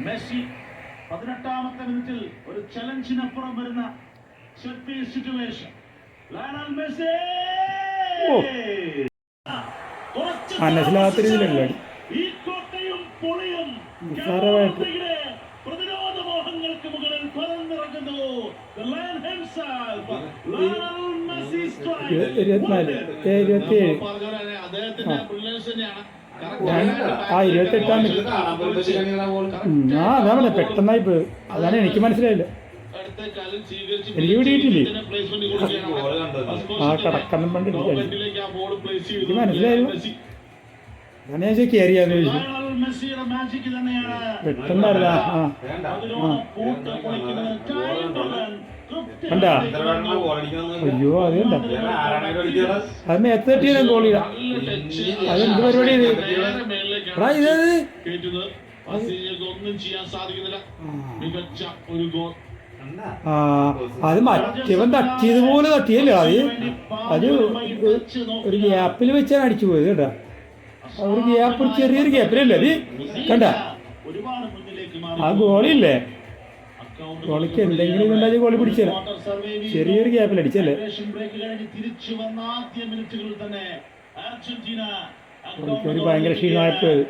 Messi 18ാമത്തെ മിനിറ്റിൽ ഒരു ചലഞ്ചിനപ്പുറം വരുന്ന സിറ്റുവേഷൻ. ലയണൽ മെസ്സി മനസ്സിലാകാത്ത രീതിയിലല്ല ഈ കോട്ടയും പൊളിയും പ്രതിരോധ മോഹങ്ങൾക്ക് മുകളിൽ പറന്നിറങ്ങുന്നു. അതാണ് പെട്ടെന്നായി പോയി. അതാണ് എനിക്ക് മനസ്സിലായില്ല. എനിക്ക് പിടിയിട്ടില്ലേ ആ കടക്കണം പണ്ട് എനിക്ക് മനസ്സിലായില്ല. അങ്ങനെ ഞാൻ കയറിയാന്ന് ചോദിച്ചു. പെട്ടെന്നല്ല കണ്ടാ അയ്യോ അത് കണ്ട അത് മേത്ത് തട്ടിയ ഗോളിയ. അതെന്ത് പരിപാടി അത് മറ്റവൻ തട്ടിയതുപോലെ തട്ടിയല്ലോ. അത് ഒരു ഗ്യാപ്പിൽ വെച്ചാണ് അടിച്ചു പോയത് കേട്ടാ. ഒരു ഗ്യാപ്പ് ചെറിയൊരു ഗ്യാപ്പിലല്ലേ അത് കണ്ട. ആ ഗോളില്ലേ ഗോളിക്ക് എന്തെങ്കിലും ഇതുണ്ടായി ഗോളി പിടിച്ചല്ല. ചെറിയൊരു ഗ്യാപ്പിൽ അടിച്ചല്ലേ. ഗോളിക്ക് ഭയങ്കര ക്ഷീണമായിപ്പോയത്.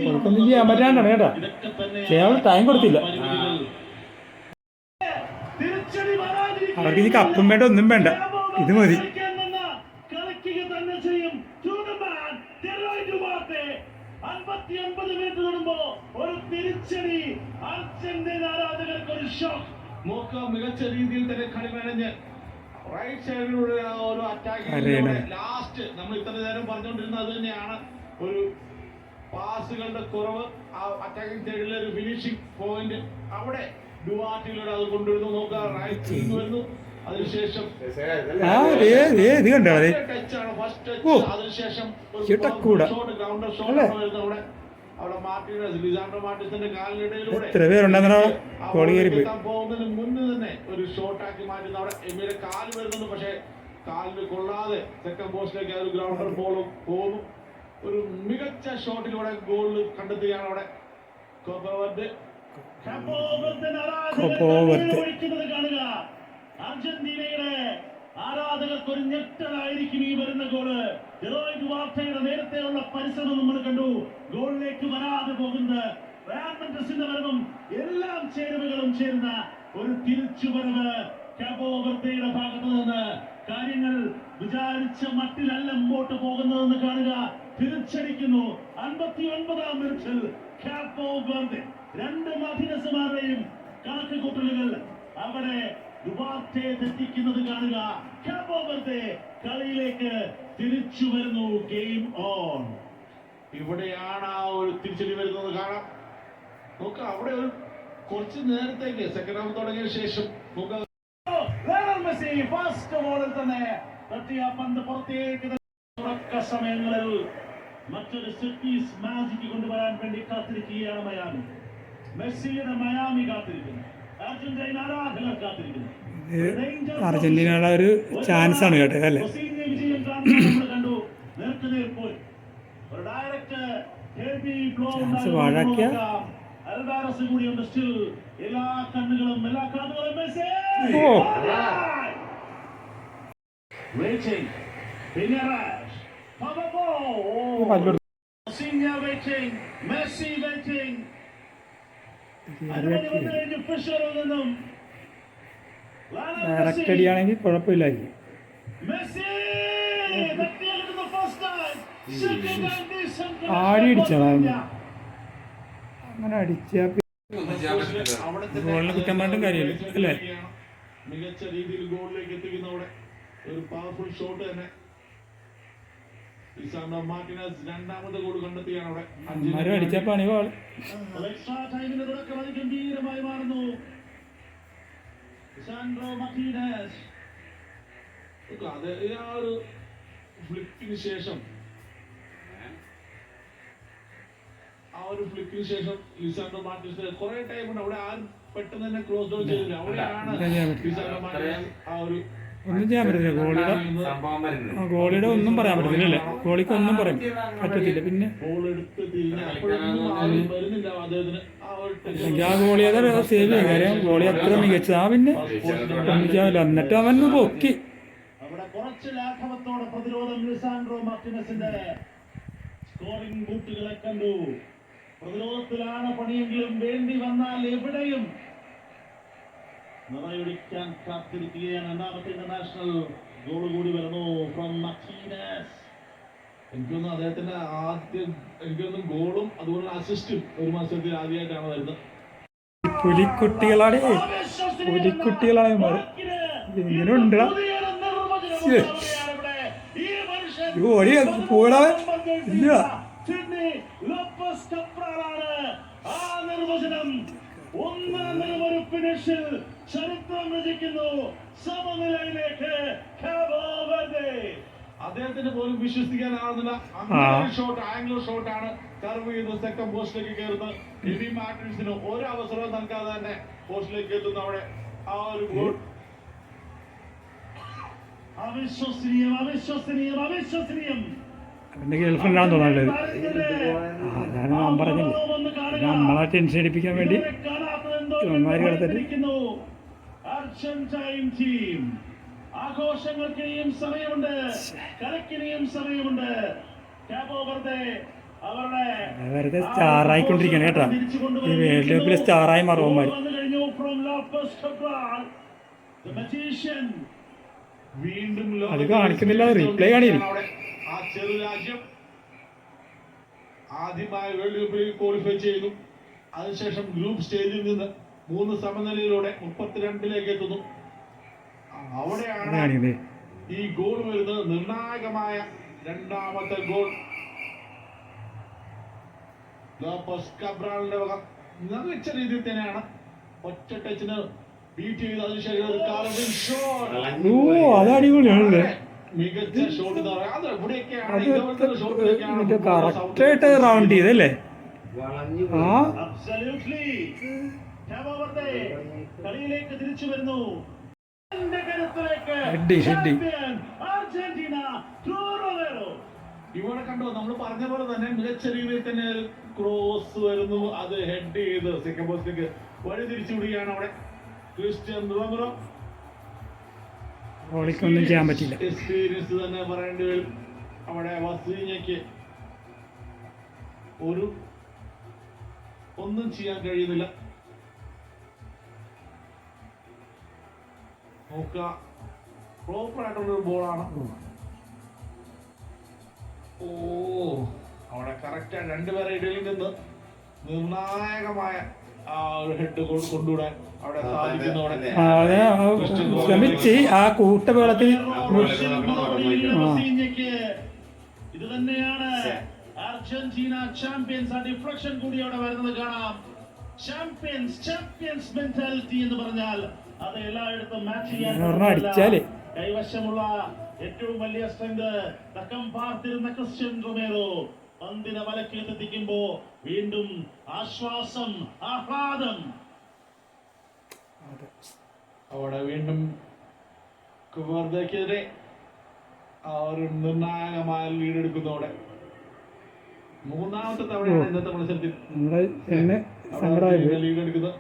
ഗോളിക്കൊന്നും ചെയ്യാൻ പറ്റാണ്ടാണ് കേട്ടാ. ചെയ്യാൻ ടൈം കൊടുത്തില്ല. അവർക്ക് ഇനി കപ്പും വേണ്ട ഒന്നും വേണ്ട, ഇത് മതി. മികച്ച രീതിയിൽ തന്നെ കളി മെനഞ്ഞ് റൈറ്റ് സൈഡിലൂടെ ഒരു അറ്റാക്കിംഗ് ലാസ്റ്റ് നമ്മൾ ഇത്ര നേരം പറഞ്ഞുകൊണ്ടിരുന്നത് അത് തന്നെയാണ്. ഒരു പാസുകളുടെ കുറവ്, ആ അറ്റാക്കിംഗ് സൈഡിലെ ഒരു ഫിനിഷിംഗ് പോയിന്റ് അവിടെ ഡുവാറ്റിലൂടെ അത് കൊണ്ടുവരുന്നു. നോക്കുക റൈറ്റ് വരുന്നു. അതിനുശേഷം ടച്ചാണ് ഫസ്റ്റ് ടച്ച്. അതിനുശേഷം ഗ്രൗണ്ടർ ഷോട്ട് അവിടെ മാർട്ടിനസ് ലിസാൻഡ്രോ മാർട്ടിനസിന്റെ കാലിനിടയിലൂടെ പോകുന്നതിന് മുന്നേ തന്നെ ഒരു ഷോട്ടാക്കി മാറ്റുന്ന അവിടെ എമ്മിയുടെ കാല് വരുന്നുണ്ട്. പക്ഷേ കാലിന് കൊള്ളാതെ സെക്കൻഡ് പോസ്റ്റിലേക്ക് ആ ഒരു ഗ്രൗണ്ടർ ബോളും പോകുന്നു. ഒരു മികച്ച ഷോട്ടിലൂടെ ഗോൾ കണ്ടെത്തുകയാണ് അവിടെ കാണുക. അർജന്റീനയുടെ ആരാധകർക്ക് ഒരു ഞെട്ടലായിരിക്കും ഈ വരുന്ന ഗോള്. ഹെറോയിക് വാർത്തയുടെ നേരത്തെയുള്ള പരിശ്രമം നമ്മൾ കണ്ടു. ഗോളിലേക്ക് വരാതെ പോകുന്ന റാൻഡസിന്റെ വരവും എല്ലാം ചേരുവകളും ചേരുന്ന ഒരു തിരിച്ചുവരവ് കാബോ വെർദെയുടെ ഭാഗത്ത് നിന്ന്. കാര്യങ്ങൾ വിചാരിച്ച മട്ടിലല്ല മുമ്പോട്ട് പോകുന്നതെന്ന് കാണുക. തിരിച്ചടിക്കുന്നു 59ാം മിനിറ്റിൽ കാബോ വെർദെ. രണ്ട് മാർട്ടിനസുമാരുടെയും കണക്ക് കൂട്ടലുകൾ അവിടെ ദുബാർട്ടെ തെറ്റിക്കുന്നത് കാണുക. കാബോ വെർദെ കളിയിലേക്ക് തിരിച്ചു വരുന്നു. Game on. ഇവിടെയാണ് ആ ഒരു തിരിച്ചടി വരുന്നത് കാണാം. നോക്ക അവിടെ ഒരു കുറച്ച് നേരത്തേക്ക് സെക്കൻഡ് ഹാഫ് തുടങ്ങിയ ശേഷം ഫസ്റ്റ് ബോളിൽ തന്നെ തട്ടിയ പന്ത് പുറത്തേക്ക്. തുടക്ക സമയങ്ങളിൽ മറ്റൊരു സിറ്റീസ് മാജിക് കൊണ്ടുവരാൻ വേണ്ടി കാത്തിരിക്കുകയാണ് മയാമി. മെസ്സിയുടെ മയാമി കാത്തിരിക്കുന്നു. അർജന്റീന ആരാധകർ കാത്തിരിക്കുന്നു. അർജന്റീനയുടെ ഒരു ചാൻസ് ആണ് കേട്ടത് അല്ലേ. ചാൻസ് വാഴാക്കിയ എല്ലാ കണ്ണുകളും ഡയറക്റ്റ് അടിയാണെങ്കിൽ കുഴപ്പമില്ലായിരിക്കും. ആടി അടിച്ചതാണ് അങ്ങനെ അടിച്ചാൽ ഗോളിന് കുറ്റം പറഞ്ഞിട്ടും കാര്യമില്ല അല്ലേ. മികച്ച രീതിയിൽ ഗോളിലേക്ക് എത്തിക്കുന്ന അവിടെ ഒരു പവർഫുൾ ഷോട്ട് തന്നെ. മാർട്ടിനസ് രണ്ടാമത്തെ ഗോൾ കണ്ടെത്തിയാണ് അവിടെ. അടിച്ച പണി ഗോൾ. എക്സ്ട്രാ ടൈമിന്റെ തുടക്കം അതിഗംഭീരമായി മാറുന്നു. ലിസാൻഡ്രോ മാർട്ടിനസ് അത് ആ ഒരു ഫ്ലിക്കിന് ശേഷം ലിസാൻഡ്രോ മാർട്ടിനസ് കുറെ ടൈം ഉണ്ട് അവിടെ. ആരും പെട്ടെന്ന് തന്നെ ക്ലോസ് ഡൗൺ ചെയ്തില്ല. അവിടെയാണ് ലിസാൻഡ്രോ മാർട്ടിനസ് ആ ഒരു ഒന്നും ചെയ്യാൻ പറ്റത്തില്ല. ഗോളിയുടെ ഒന്നും പറയാൻ പറ്റത്തില്ല അല്ലേ? ഗോളിക്ക് ഒന്നും പറയാൻ പറ്റത്തില്ല. പിന്നെ അല്ലെങ്കിൽ ആ ഗോളി ഏതാ സേവ് ചെയ്യാൻ കാര്യം ഗോളി അത്ര മികച്ചതാ. പിന്നെ ഒന്നും ചെയ്യാനില്ല. എന്നിട്ട് അവൻ പൊക്കി. അവിടെ കുറച്ച് ലാഘവത്തോടെ പ്രതിരോധം ലിസാൻഡ്രോ മാർട്ടിനസിന്റെ സ്കോറിംഗ് ബൂട്ടുകളെ കണ്ടു. പ്രതിരോധത്തിലാണ് പണിയെങ്കിലും വേണ്ടി വന്നാൽ എവിടെയും നിറയൊടിക്കാൻ കാത്തിരിക്കുകയാണ്. രണ്ടാമത്തെ ഇന്റർനാഷണൽ ഗോൾ കൂടി വരുന്നു ഫ്രം മാർട്ടിനസ്. എനിക്കൊന്നും അദ്ദേഹത്തിന്റെ എനിക്കൊന്നും ഗോളും അതുപോലെ അസിസ്റ്റും ഒരു മത്സരത്തിൽ ആദ്യമായിട്ടാണ് വരുന്നത്. പുലിക്കുട്ടികളാണ് ഇങ്ങനെ ഉണ്ട്. ഓടി പോടാ ഇല്ല. ചരിത്രം രചിക്കുന്നു. സമനിലയിലേക്ക് അദ്ദേഹത്തിന് പോലും വിശ്വസിക്കാനാവുന്നില്ല. ആംഗ്ലോ ഷോട്ടാണ് കർവ് ചെയ്ത് സെക്കൻഡ് പോസ്റ്റിലേക്ക് കയറുന്നത്. എബി മാർട്ടിൻസിന് ഒരു അവസരവും നൽകാതെ തന്നെ പോസ്റ്റിലേക്ക് എത്തുന്നു. അവിടെ ആ ഒരു ഗോൾ അവിശ്വസനീയം. അവന്റെ ഗേൾഫ്രണ്ടാന്ന് തോന്നുന്നത്. അതാണ് ഞാൻ പറഞ്ഞില്ല, നമ്മളെ ടെൻഷൻ അടിപ്പിക്കാൻ വേണ്ടി അർജന്റൈൻ ടീം ആഘോഷങ്ങൾക്കിനിയും സമയമുണ്ട്, കലക്കിനിയും സമയമുണ്ട്. വെറുതെ സ്റ്റാറായിക്കൊണ്ടിരിക്കണം കേട്ടാ. ഈ വേൾഡ് കപ്പിലെ സ്റ്റാറായി മാറുമാര്. വീണ്ടും അത് കാണിക്കുന്നില്ല, റീപ്ലേ കാണില്ല. ആ ചെറു രാജ്യം ആദ്യമായി വേൾഡ് കപ്പിൽ ക്വാളിഫൈ ചെയ്തു. അതിനുശേഷം ഗ്രൂപ്പ് സ്റ്റേജിൽ നിന്ന് 3 സമനിലയിലൂടെ 32ലേക്ക് എത്തുന്നു. അവിടെയാണ് ഈ ഗോൾ വരുന്നത്. നിർണായകമായ രണ്ടാമത്തെ ഗോൾ ലോപ്പസ് കബ്രാളിന്റെ വക മികച്ച രീതിയിൽ തന്നെയാണ് ഒറ്റ ടച്ചിന് ബീറ്റ് ചെയ്ത്. അതിനുശേഷം ഒരു കാർവിൻ ഷോട്ട്. അത് അടിപൊളിയാണല്ലേ, മികച്ച ഷോട്ട്. കറക്റ്റായിട്ട് റൗണ്ട് ചെയ്തല്ലേ. കളിയിലേക്ക് തിരിച്ചു വരുന്നു. ഇവിടെ കണ്ടോ, നമ്മൾ പറഞ്ഞ പോലെ തന്നെ മികച്ച രീതിയിൽ തന്നെ ക്രോസ് വരുന്നു. അത് ഹെഡ് ചെയ്ത് സെക്കൻഡ് പോസ്റ്റിലേക്ക് വഴി തിരിച്ചു വിടുകയാണ്. അവിടെ ക്രിസ്ത്യൻ റൊമേറോ ഒന്നും ചെയ്യാൻ പറ്റില്ല. എക്സ്പീരിയൻസ് തന്നെ പറയേണ്ടി വരും. അവിടെ വസീഞ്ഞയ്ക്ക് ഒന്നും ചെയ്യാൻ കഴിയുന്നില്ല. നോക്കുക, പ്രോപ്പർ ആയിട്ടുള്ളൊരു ബോളാണ്. അവിടെ കറക്റ്റ് രണ്ടുപേരെ ഇടയിൽ നിന്ന് നിർണായകമായ ഒരു ഹെഡ് കൊണ്ടുവിടാൻ അവിടെ സാധിക്കുന്നു. ശ്രമിച്ച് ആ കൂട്ടവേളത്തിൽ ഇത് തന്നെയാണ് അർജന്റീന ചാമ്പ്യൻസ്. ആ ഡിഫ്ലക്ഷൻ കൂടി അവിടെ വരുന്നത് കാണാം. ചാമ്പ്യൻസ് മെന്റാലിറ്റി എന്ന് പറഞ്ഞാൽ അത് എല്ലായിടത്തും മാച്ച് ചെയ്യാൻ കൈവശമുള്ള ഏറ്റവും വലിയ സ്ട്രെങ്ത് തക്കം പാർത്തിരുന്ന ക്രിസ്ത്യൻ റൊമേറോ പന്തിനെ വലക്കെത്തിക്കുമ്പോ വീണ്ടും ആശ്വാസം, ആഹ്ലാദം. അവിടെ വീണ്ടും കുവർദക്കെതിരെ ആ ഒരു നിർണായകമായ ലീഡ് എടുക്കുന്നതോടെ മൂന്നാമത്തെ തവണയാണ് ഇന്നത്തെ മത്സരത്തിൽ ലീഡ് എടുക്കുന്നത്.